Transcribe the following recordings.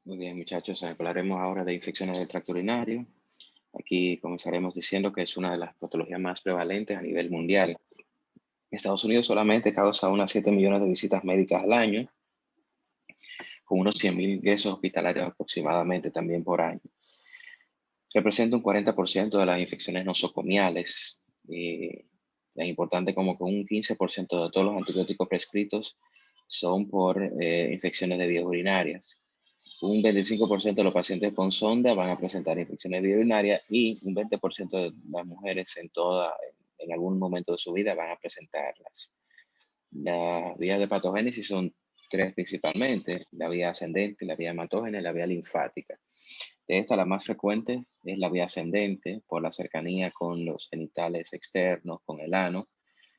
Muy bien, muchachos, hablaremos ahora de infecciones del tracto urinario. Aquí comenzaremos diciendo que es una de las patologías más prevalentes a nivel mundial. En Estados Unidos solamente causa unas 7 millones de visitas médicas al año, con unos 100.000 ingresos hospitalarios aproximadamente también por año. Representa un 40% de las infecciones nosocomiales. Y es importante como que un 15% de todos los antibióticos prescritos son por infecciones de vías urinarias. Un 25% de los pacientes con sonda van a presentar infecciones de vía urinaria y un 20% de las mujeres en algún momento de su vida van a presentarlas. Las vías de patogénesis son tres principalmente: la vía ascendente, la vía hematógena y la vía linfática. De esta, la más frecuente es la vía ascendente por la cercanía con los genitales externos, con el ano.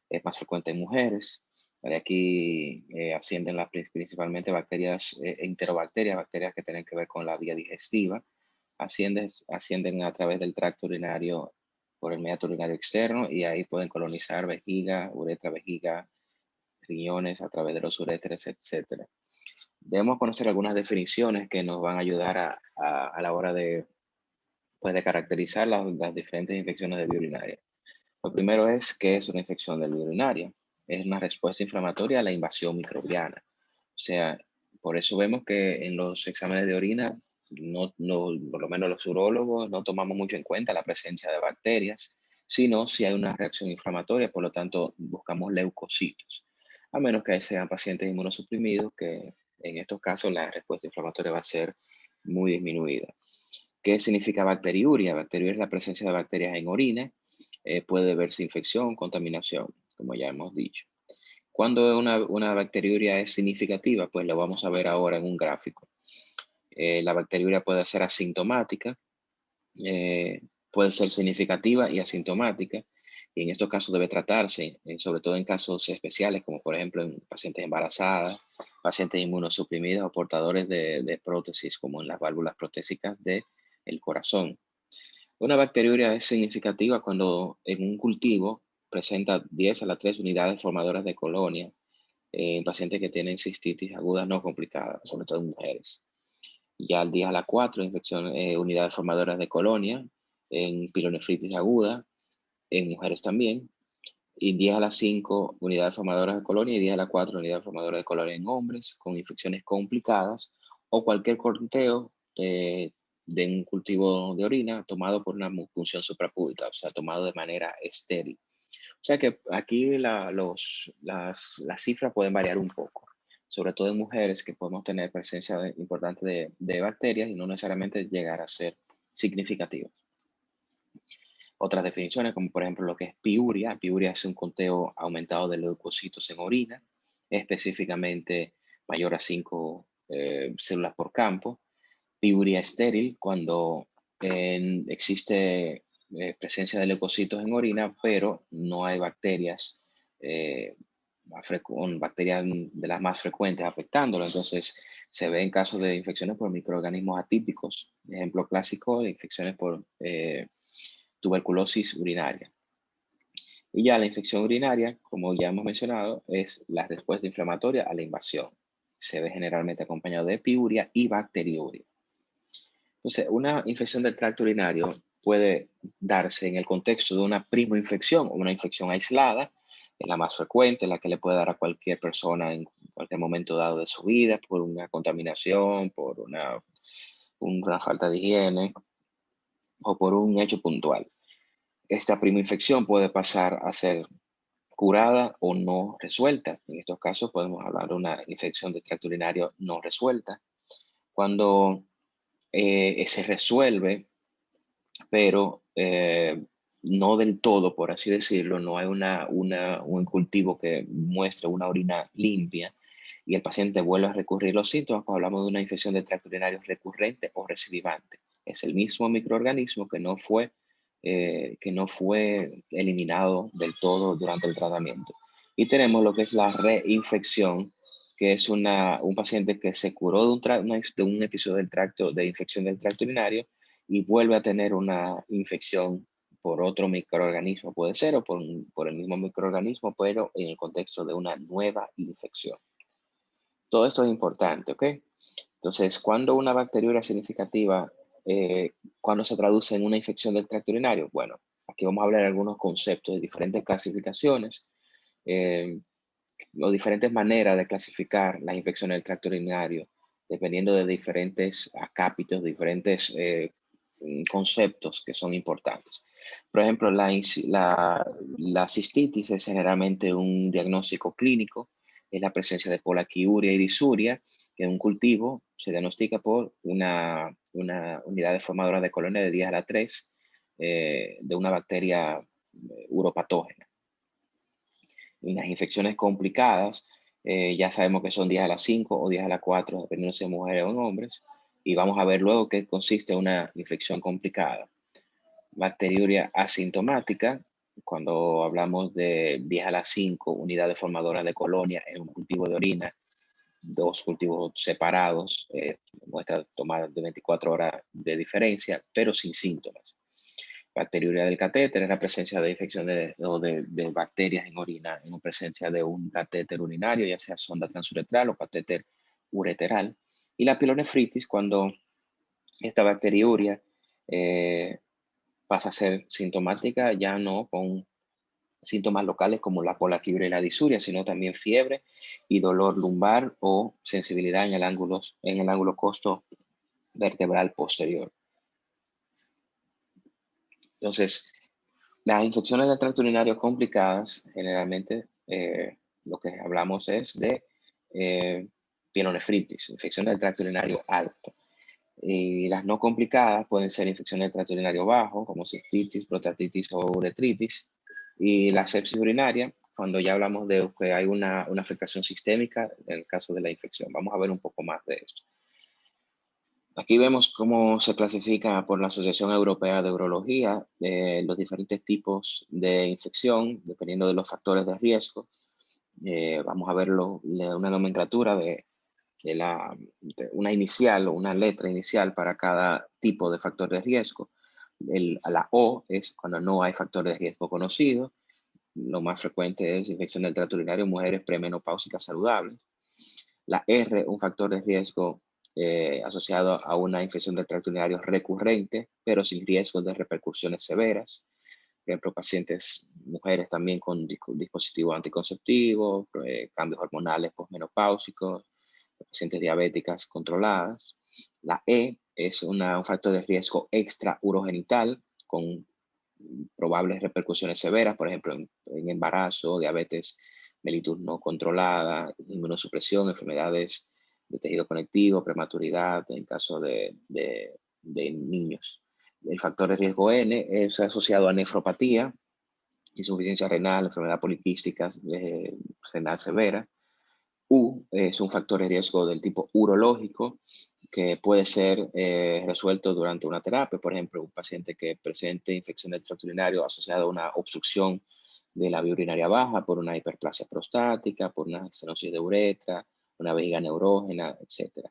Es más frecuente en mujeres. De aquí ascienden principalmente bacterias, enterobacterias, bacterias que tienen que ver con la vía digestiva. Ascienden a través del tracto urinario por el meato urinario externo y ahí pueden colonizar vejiga, uretra, vejiga, riñones a través de los uréteres, etcétera. Debemos conocer algunas definiciones que nos van a ayudar a la hora de, pues, de caracterizar las diferentes infecciones de vía urinaria. Lo primero es qué es una infección de vía urinaria. Es una respuesta inflamatoria a la invasión microbiana. O sea, por eso vemos que en los exámenes de orina, por lo menos los urólogos, no tomamos mucho en cuenta la presencia de bacterias, sino si hay una reacción inflamatoria, por lo tanto buscamos leucocitos. A menos que sean pacientes inmunosuprimidos, que en estos casos la respuesta inflamatoria va a ser muy disminuida. ¿Qué significa bacteriuria? Bacteriuria es la presencia de bacterias en orina. Puede verse infección, contaminación, como ya hemos dicho. Cuando una bacteriuria es significativa, pues lo vamos a ver ahora en un gráfico. La bacteriuria puede ser asintomática, puede ser significativa y asintomática. Y en estos casos debe tratarse, sobre todo en casos especiales, como por ejemplo en pacientes embarazadas, pacientes inmunosuprimidos o portadores de prótesis, como en las válvulas protésicas del corazón. Una bacteriuria es significativa cuando en un cultivo presenta 10 a la 3 unidades formadoras de colonia en pacientes que tienen cistitis agudas no complicadas, sobre todo en mujeres. Ya al 10 a la 4 unidades formadoras de colonia en pilonefritis aguda, en mujeres también. Y 10 a la 5 unidades formadoras de colonia y 10 a la 4 unidades formadoras de colonia en hombres con infecciones complicadas o cualquier conteo de un cultivo de orina tomado por una punción suprapúbica, o sea, tomado de manera estéril. O sea que aquí las cifras pueden variar un poco, sobre todo en mujeres que podemos tener presencia importante de bacterias y no necesariamente llegar a ser significativas. Otras definiciones, como por ejemplo lo que es piuria. Piuria es un conteo aumentado de leucocitos en orina, específicamente mayor a 5 células por campo. Piuria estéril, cuando existe presencia de leucocitos en orina, pero no hay bacterias, bacterias de las más frecuentes afectándolo. Entonces, se ve en casos de infecciones por microorganismos atípicos. Ejemplo clásico de infecciones por tuberculosis urinaria. Y ya la infección urinaria, como ya hemos mencionado, es la respuesta inflamatoria a la invasión. Se ve generalmente acompañado de piuria y bacteriuria. Entonces, una infección del tracto urinario puede darse en el contexto de una primoinfección o una infección aislada, es la más frecuente, la que le puede dar a cualquier persona en cualquier momento dado de su vida por una contaminación, por una falta de higiene o por un hecho puntual. Esta primoinfección puede pasar a ser curada o no resuelta. En estos casos podemos hablar de una infección de tracto urinario no resuelta. Cuando se resuelve, pero no del todo, por así decirlo, no hay un cultivo que muestre una orina limpia y el paciente vuelve a recurrir los síntomas, pues hablamos de una infección de tracto urinario recurrente o recidivante. Es el mismo microorganismo que no fue eliminado del todo durante el tratamiento. Y tenemos lo que es la reinfección, que es un paciente que se curó de un episodio de infección del tracto urinario y vuelve a tener una infección por otro microorganismo, puede ser, o por el mismo microorganismo, pero en el contexto de una nueva infección. Todo esto es importante, ¿ok? Entonces, cuando una bacteriuria significativa, cuando se traduce en una infección del tracto urinario, bueno, aquí vamos a hablar de algunos conceptos de diferentes clasificaciones, eh, o diferentes maneras de clasificar las infecciones del tracto urinario, dependiendo de diferentes acápitos, diferentes conceptos que son importantes. Por ejemplo, la cistitis es generalmente un diagnóstico clínico, es la presencia de polaquiuria y disuria, que en un cultivo se diagnostica por una unidad deformadora de colonia de 10 a la 3 de una bacteria uropatógena. Y las infecciones complicadas, ya sabemos que son 10 a la 5 o 10 a la 4, dependiendo si es mujeres o en hombres. Y vamos a ver luego qué consiste una infección complicada. Bacteriuria asintomática, cuando hablamos de 10 a la 5 unidades formadoras de colonia en un cultivo de orina, dos cultivos separados, muestras tomadas de 24 horas de diferencia, pero sin síntomas. Bacteriuria del catéter es la presencia de infecciones o de bacterias en orina, en presencia de un catéter urinario, ya sea sonda transuretral o catéter ureteral. Y la pilonefritis, cuando esta bacteriuria pasa a ser sintomática, ya no con síntomas locales como la polaquiuria y la disuria, sino también fiebre y dolor lumbar o sensibilidad en el ángulo costo vertebral posterior. Entonces, las infecciones del tracto urinario complicadas, generalmente lo que hablamos es de pielonefritis, infecciones del tracto urinario alto. Y las no complicadas pueden ser infecciones del tracto urinario bajo, como cistitis, prostatitis o uretritis. Y la sepsis urinaria, cuando ya hablamos de que hay una afectación sistémica en el caso de la infección. Vamos a ver un poco más de esto. Aquí vemos cómo se clasifica por la Asociación Europea de Urología los diferentes tipos de infección, dependiendo de los factores de riesgo. Vamos a verlo, una nomenclatura una inicial o una letra inicial para cada tipo de factor de riesgo. La O es cuando no hay factor de riesgo conocido. Lo más frecuente es infección del tracto urinario en mujeres premenopáusicas saludables. La R, un factor de riesgo asociado a una infección del tracto urinario recurrente, pero sin riesgo de repercusiones severas. Por ejemplo, pacientes, mujeres también con dispositivos anticonceptivos, cambios hormonales posmenopáusicos, pacientes diabéticas controladas. La E es un factor de riesgo extra urogenital con probables repercusiones severas, por ejemplo, en embarazo, diabetes mellitus no controlada, inmunosupresión, enfermedades de tejido conectivo, prematuridad en caso de niños. El factor de riesgo N es asociado a nefropatía, insuficiencia renal, enfermedad poliquística renal severa. U es un factor de riesgo del tipo urológico que puede ser resuelto durante una terapia. Por ejemplo, un paciente que presente infección del tracto urinario asociada a una obstrucción de la vía urinaria baja por una hiperplasia prostática, por una estenosis de uretra, una vejiga neurógena, etc.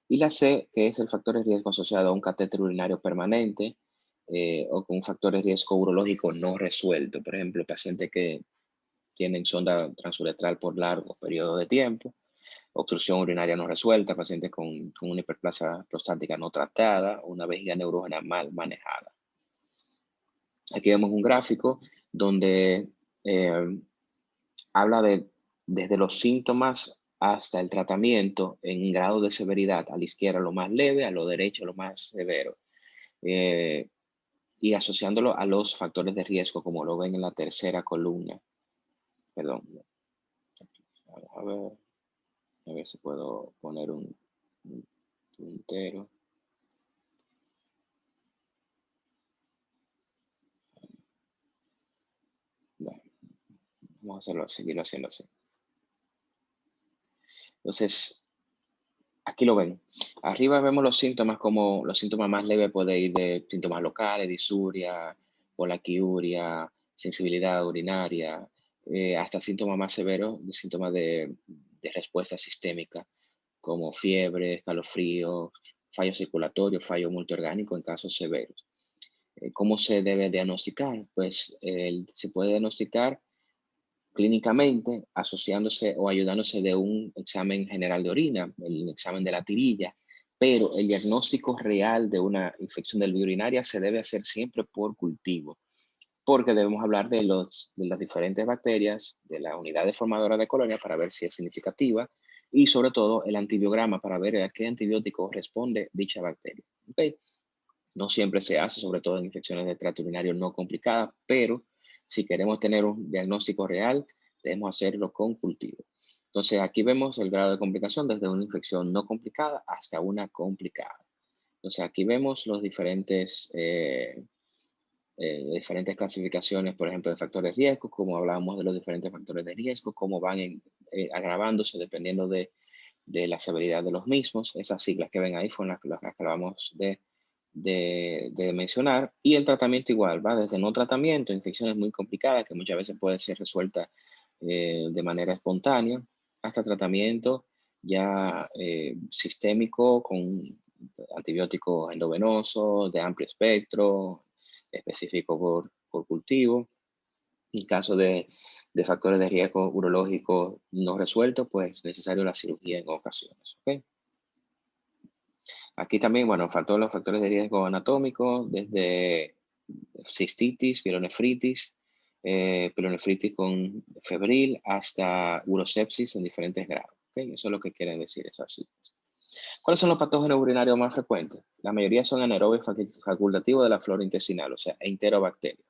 Y la C, que es el factor de riesgo asociado a un catéter urinario permanente o con un factor de riesgo urológico no resuelto. Por ejemplo, pacientes que tienen sonda transuretral por largo periodo de tiempo, obstrucción urinaria no resuelta, pacientes con una hiperplasia prostática no tratada, una vejiga neurógena mal manejada. Aquí vemos un gráfico donde habla desde los síntomas hasta el tratamiento en grado de severidad, a la izquierda lo más leve, a lo derecho lo más severo, y asociándolo a los factores de riesgo, como lo ven en la tercera columna. Perdón. A ver si puedo poner un puntero. Bueno, vamos a hacerlo, seguirlo haciendo así. Entonces, aquí lo ven. Arriba vemos los síntomas, como los síntomas más leves pueden ir de síntomas locales, disuria, polaquiuria, sensibilidad urinaria, hasta síntomas más severos, síntomas de respuesta sistémica, como fiebre, escalofrío, fallo circulatorio, fallo multiorgánico en casos severos. ¿Cómo se debe diagnosticar? Pues se puede diagnosticar clínicamente asociándose o ayudándose de un examen general de orina, el examen de la tirilla, pero el diagnóstico real de una infección del vía urinaria se debe hacer siempre por cultivo, porque debemos hablar de las diferentes bacterias, de la unidad formadora de colonia para ver si es significativa y sobre todo el antibiograma para ver a qué antibiótico responde dicha bacteria. ¿Ok? No siempre se hace, sobre todo en infecciones de tracto urinario no complicadas, pero si queremos tener un diagnóstico real, debemos hacerlo con cultivo. Entonces aquí vemos el grado de complicación desde una infección no complicada hasta una complicada. Entonces aquí vemos los diferentes clasificaciones, por ejemplo, de factores de riesgo, como hablábamos de los diferentes factores de riesgo, cómo van agravándose dependiendo de la severidad de los mismos. Esas siglas que ven ahí fueron las que acabamos de mencionar. Y el tratamiento igual, va desde no tratamiento, infecciones muy complicadas que muchas veces pueden ser resueltas de manera espontánea, hasta tratamiento ya sistémico con antibióticos endovenosos de amplio espectro, específico por cultivo. En caso de factores de riesgo urológico no resueltos, pues necesario la cirugía en ocasiones. ¿Ok? Aquí también, bueno, faltó los factores de riesgo anatómicos, desde cistitis, pielonefritis con febril, hasta urosepsis en diferentes grados. ¿Ok? Eso es lo que quieren decir esas siglas. ¿Cuáles son los patógenos urinarios más frecuentes? La mayoría son anaerobios facultativos de la flora intestinal, o sea, enterobacterias.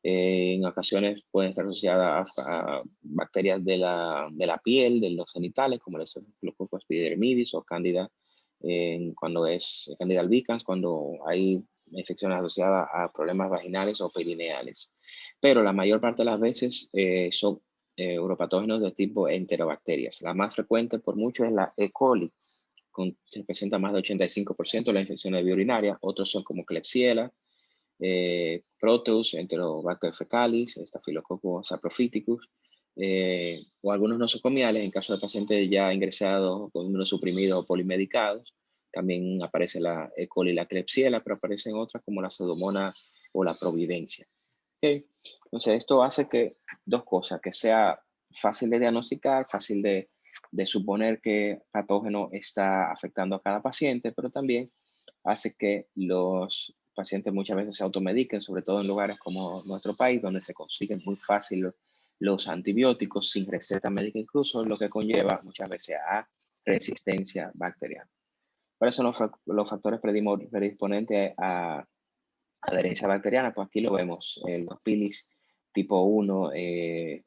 En ocasiones pueden estar asociadas a bacterias de la piel, de los genitales, como el Staphylococcus epidermidis o Candida, cuando es Candida albicans, cuando hay infecciones asociadas a problemas vaginales o perineales. Pero la mayor parte de las veces son uropatógenos de tipo enterobacterias. La más frecuente por mucho es la E. coli, representa más del 85% de las infecciones biourinarias. Otros son como Klebsiella, Proteus, Enterobacter fecalis, Staphylococcus saprophyticus, o algunos nosocomiales en caso de pacientes ya ingresados con inmunosuprimidos o polimedicados. También aparece la E. coli y la Klebsiella, pero aparecen otras como la Pseudomonas o la Providencia. ¿Okay? Entonces, esto hace que dos cosas, que sea fácil de diagnosticar, fácil de suponer qué patógeno está afectando a cada paciente, pero también hace que los pacientes muchas veces se automediquen, sobre todo en lugares como nuestro país, donde se consiguen muy fácil los antibióticos sin receta médica incluso, lo que conlleva muchas veces a resistencia bacteriana. ¿Cuáles son los factores predisponentes a adherencia bacteriana? Pues aquí lo vemos, los pilis tipo 1 de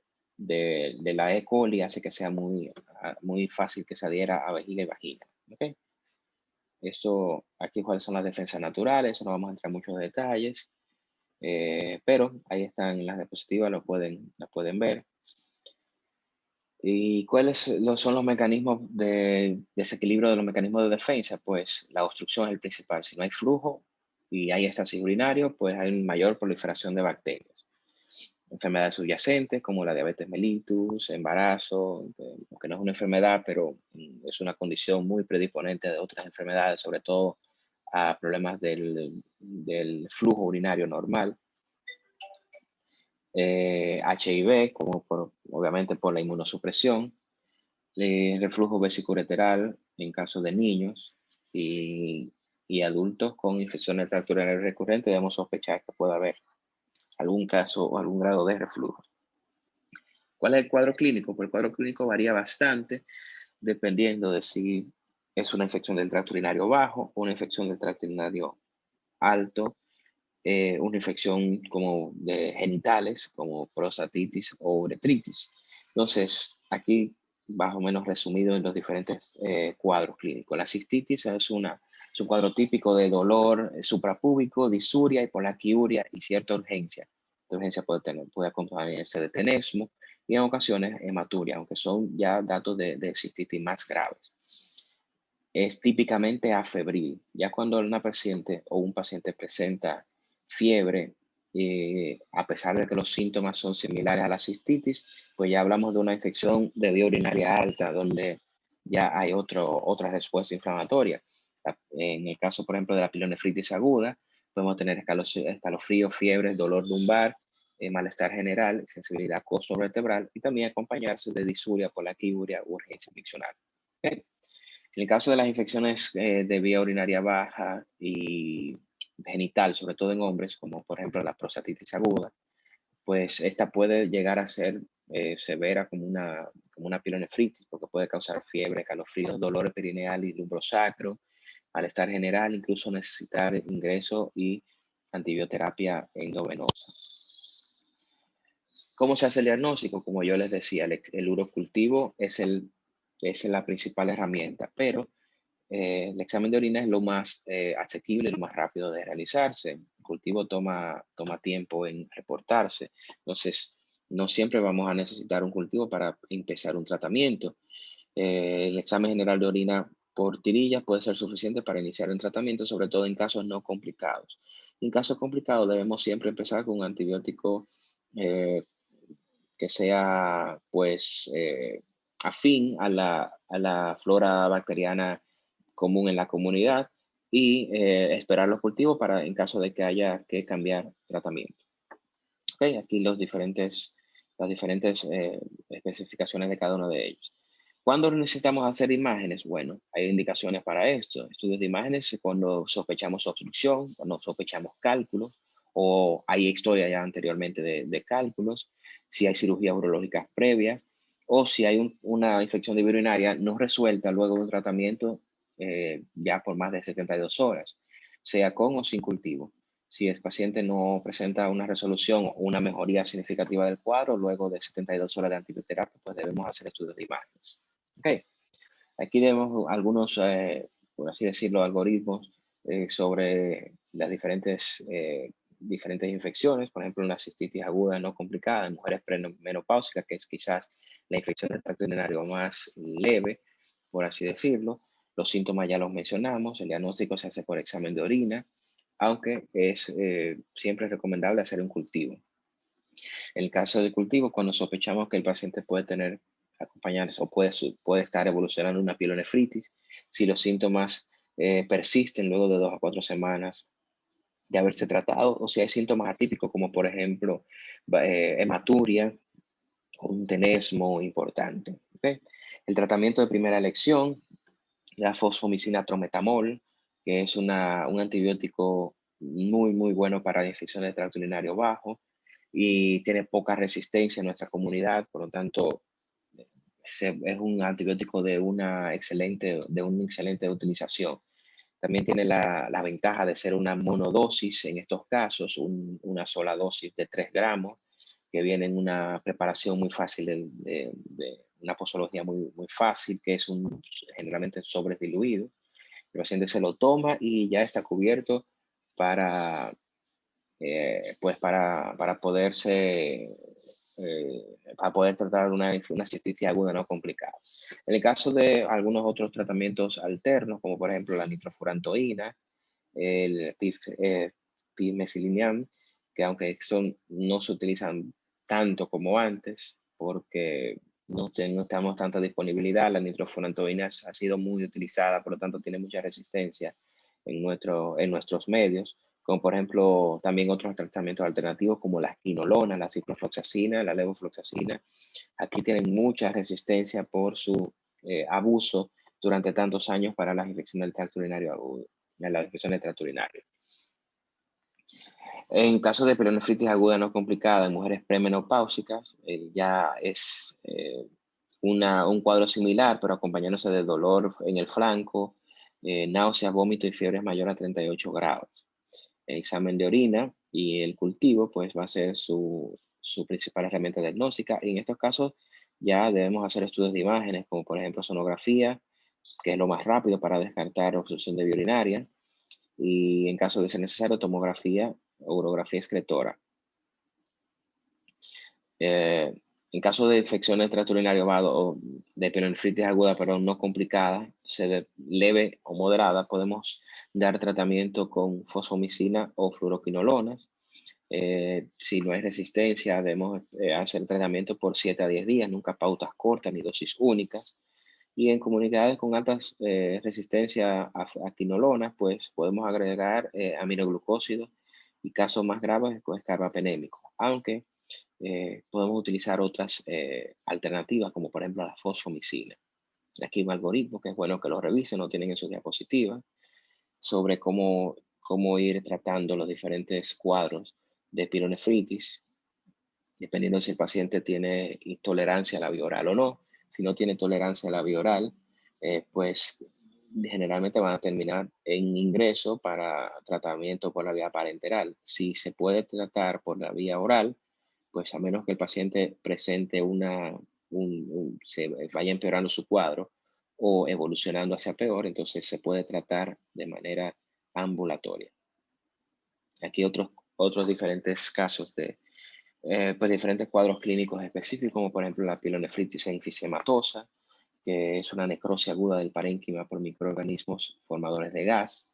la E. coli hace que sea muy fácil que se adhiera a vejiga y vagina. ¿Okay? Esto, aquí cuáles son las defensas naturales, no vamos a entrar en muchos detalles, pero ahí están las diapositivas, las pueden ver. ¿Y cuáles son los mecanismos de desequilibrio de los mecanismos de defensa? Pues la obstrucción es el principal. Si no hay flujo y hay estasis urinario, pues hay mayor proliferación de bacterias. Enfermedades subyacentes como la diabetes mellitus, embarazo, que no es una enfermedad, pero es una condición muy predisponente de otras enfermedades, sobre todo a problemas del flujo urinario normal. HIV, obviamente por la inmunosupresión, reflujo vesicoureteral en caso de niños y adultos con infecciones tracto-urinario recurrente, debemos sospechar que puede haber algún caso o algún grado de reflujo. ¿Cuál es el cuadro clínico? Pues el cuadro clínico varía bastante dependiendo de si es una infección del tracto urinario bajo o una infección del tracto urinario alto, una infección como de genitales, como prostatitis o uretritis. Entonces, aquí más o menos resumido en los diferentes cuadros clínicos. La cistitis es un cuadro típico de dolor suprapúbico, disuria, hipolaquiuria y cierta urgencia. Esta urgencia puede acompañarse de tenesmo y en ocasiones hematuria, aunque son ya datos de cistitis más graves. Es típicamente afebril. Ya cuando una paciente o un paciente presenta fiebre, a pesar de que los síntomas son similares a la cistitis, pues ya hablamos de una infección de vía urinaria alta, donde ya hay otra respuesta inflamatoria. En el caso, por ejemplo, de la pielonefritis aguda, podemos tener escalofríos, fiebre, dolor lumbar, malestar general, sensibilidad costo-vertebral y también acompañarse de disuria, polaquiuria u urgencia miccional. ¿Okay? En el caso de las infecciones de vía urinaria baja y genital, sobre todo en hombres, como por ejemplo la prostatitis aguda, pues esta puede llegar a ser severa como una pielonefritis, porque puede causar fiebre, calofríos, dolor perineal y lumbrosacro, malestar general, incluso necesitar ingreso y antibioterapia endovenosa. ¿Cómo se hace el diagnóstico? Como yo les decía, el urocultivo es la principal herramienta, pero el examen de orina es lo más asequible, lo más rápido de realizarse. El cultivo toma tiempo en reportarse. Entonces, no siempre vamos a necesitar un cultivo para empezar un tratamiento. El examen general de orina por tirillas puede ser suficiente para iniciar un tratamiento, sobre todo en casos no complicados. En casos complicados debemos siempre empezar con un antibiótico eh, que sea pues afín a la flora bacteriana común en la comunidad y esperar los cultivos para en caso de que haya que cambiar tratamiento. Okay, aquí las diferentes especificaciones de cada uno de ellos. ¿Cuándo necesitamos hacer imágenes? Bueno, hay indicaciones para esto. Estudios de imágenes cuando sospechamos obstrucción, cuando sospechamos cálculos, o hay historia ya anteriormente de cálculos, si hay cirugías urológicas previas, o si hay una infección de vía urinaria no resuelta luego de un tratamiento ya por más de 72 horas, sea con o sin cultivo. Si el paciente no presenta una resolución o una mejoría significativa del cuadro, luego de 72 horas de antibioterapia, pues debemos hacer estudios de imágenes. Okay. Aquí vemos algunos, por así decirlo, algoritmos sobre las diferentes infecciones, por ejemplo, una cistitis aguda no complicada en mujeres premenopáusicas, que es quizás la infección del tracto urinario más leve, por así decirlo. Los síntomas ya los mencionamos, el diagnóstico se hace por examen de orina, aunque es siempre recomendable hacer un cultivo. En el caso de cultivo, cuando sospechamos que el paciente puede tener acompañantes o puede estar evolucionando una pielonefritis, si los síntomas persisten luego de 2 a 4 semanas de haberse tratado, o si hay síntomas atípicos, como por ejemplo hematuria o un tenesmo importante. ¿Okay? El tratamiento de primera elección, la fosfomicina trometamol, que es un antibiótico muy bueno para la infección del tracto urinario bajo y tiene poca resistencia en nuestra comunidad, por lo tanto es un antibiótico de una excelente utilización. También tiene la ventaja de ser una monodosis en estos casos, una sola dosis de 3 gramos, que viene en una preparación muy fácil, de una posología muy fácil, que es generalmente sobres diluidos. El paciente se lo toma y ya está cubierto para, pues para poder tratar una cistitis aguda no complicada. En el caso de algunos otros tratamientos alternos, como por ejemplo la nitrofurantoína, el pimeciliniam, que aunque no se utilizan tanto como antes, porque no tenemos tanta disponibilidad, la nitrofurantoína ha sido muy utilizada, por lo tanto tiene mucha resistencia en nuestros medios, como por ejemplo también otros tratamientos alternativos como la quinolona, la ciprofloxacina, la levofloxacina. Aquí tienen mucha resistencia por su abuso durante tantos años para las infecciones del tracto urinario agudo, las infecciones del tracto urinario. En caso de pielonefritis aguda no complicada en mujeres premenopáusicas, ya es un cuadro similar, pero acompañándose de dolor en el flanco, náuseas, vómito y fiebres mayor a 38 grados. El examen de orina y el cultivo, pues va a ser su principal herramienta diagnóstica. Y en estos casos ya debemos hacer estudios de imágenes, como por ejemplo sonografía, que es lo más rápido para descartar obstrucción de vía urinaria, y en caso de ser necesario, tomografía o urografía excretora. Eh, en caso de infecciones tracto-urinario o de pielonefritis aguda, pero no complicada, leve o moderada, podemos dar tratamiento con fosfomicina o fluoroquinolonas. Si no hay resistencia, debemos hacer tratamiento por 7 a 10 días, nunca pautas cortas ni dosis únicas. Y en comunidades con altas resistencia a quinolonas, pues podemos agregar aminoglucósidos y casos más graves con escarbapenémico, aunque podemos utilizar otras alternativas como por ejemplo la fosfomicina. Aquí hay un algoritmo que es bueno que lo revisen, no tienen en su diapositiva, sobre cómo ir tratando los diferentes cuadros de pielonefritis, dependiendo si el paciente tiene intolerancia a la vía oral o no. Si no tiene tolerancia a la vía oral, pues generalmente van a terminar en ingreso para tratamiento por la vía parenteral. Si se puede tratar por la vía oral, pues a menos que el paciente presente se vaya empeorando su cuadro o evolucionando hacia peor, entonces se puede tratar de manera ambulatoria. Aquí otros diferentes casos de pues diferentes cuadros clínicos específicos, como por ejemplo la pielonefritis enfisematosa, que es una necrosis aguda del parénquima por microorganismos formadores de gas.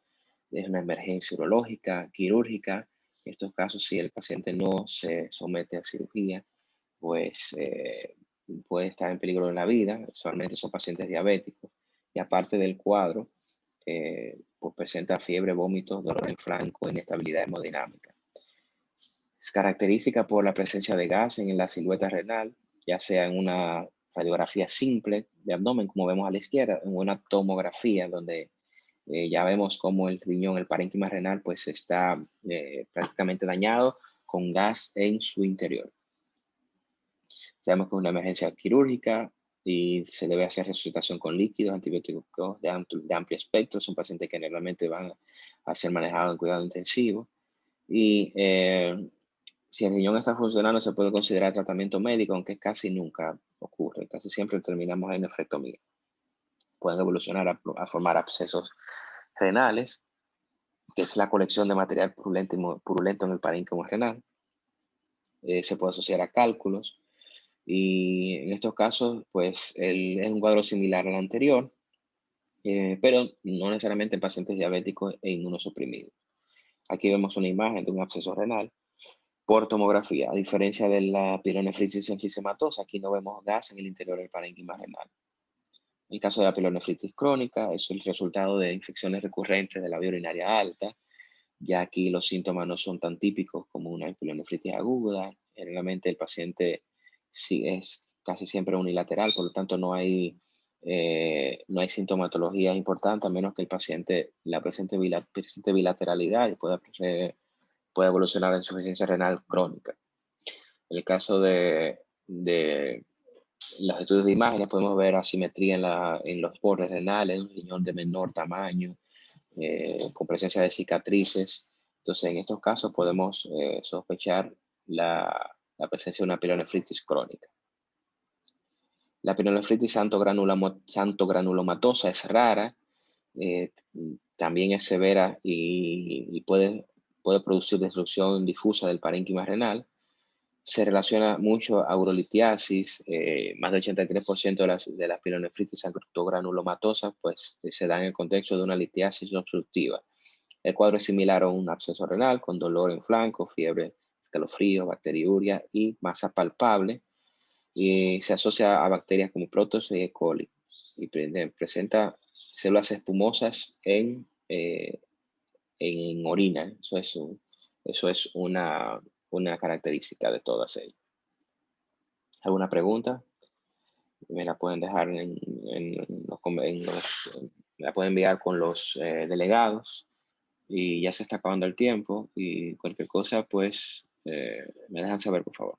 Es una emergencia urológica, quirúrgica. En estos casos, si el paciente no se somete a cirugía, pues puede estar en peligro de la vida. Usualmente son pacientes diabéticos. Y aparte del cuadro, pues presenta fiebre, vómitos, dolor en flanco, inestabilidad hemodinámica. Es característica por la presencia de gas en la silueta renal, ya sea en una radiografía simple de abdomen, como vemos a la izquierda, en una tomografía donde ya vemos cómo el riñón, el parénquima renal, pues está prácticamente dañado con gas en su interior. Sabemos que es una emergencia quirúrgica y se debe hacer resucitación con líquidos antibióticos de amplio espectro. Son pacientes que generalmente van a ser manejados en cuidado intensivo. Y si el riñón está funcionando, se puede considerar tratamiento médico, aunque casi nunca ocurre. Casi siempre terminamos en nefrectomía. Pueden evolucionar a formar abscesos renales, que es la colección de material purulento en el parénquima renal. Se puede asociar a cálculos y en estos casos, pues es un cuadro similar al anterior, pero no necesariamente en pacientes diabéticos e inmunosuprimidos. Aquí vemos una imagen de un absceso renal por tomografía. A diferencia de la pielonefritis enfisematosa, aquí no vemos gas en el interior del parénquima renal. El caso de la pielonefritis crónica es el resultado de infecciones recurrentes de la vía urinaria alta. Ya aquí los síntomas no son tan típicos como una pielonefritis aguda. Generalmente el paciente sí es casi siempre unilateral, por lo tanto no hay sintomatología importante, a menos que el paciente presente bilateralidad y pueda evolucionar a insuficiencia renal crónica. En el caso de los estudios de imágenes, podemos ver asimetría en los bordes renales, un riñón de menor tamaño, con presencia de cicatrices. Entonces, en estos casos podemos sospechar la presencia de una pielonefritis crónica. La pielonefritis santo-granulomatosa es rara, eh, también es severa y puede producir destrucción difusa del parénquima renal. Se relaciona mucho a urolitiasis. Más del 83% de las pielonefritis santogranulomatosas pues, se dan en el contexto de una litiasis no obstructiva. El cuadro es similar a un absceso renal con dolor en flanco, fiebre, escalofríos, bacteriuria y masa palpable. Y se asocia a bacterias como Protozoa y E. coli. Y presenta células espumosas en orina. Eso es una característica de todas ellas. ¿Alguna pregunta? Me la pueden dejar me la pueden enviar con los delegados. Y ya se está acabando el tiempo y cualquier cosa, pues me dejan saber, por favor.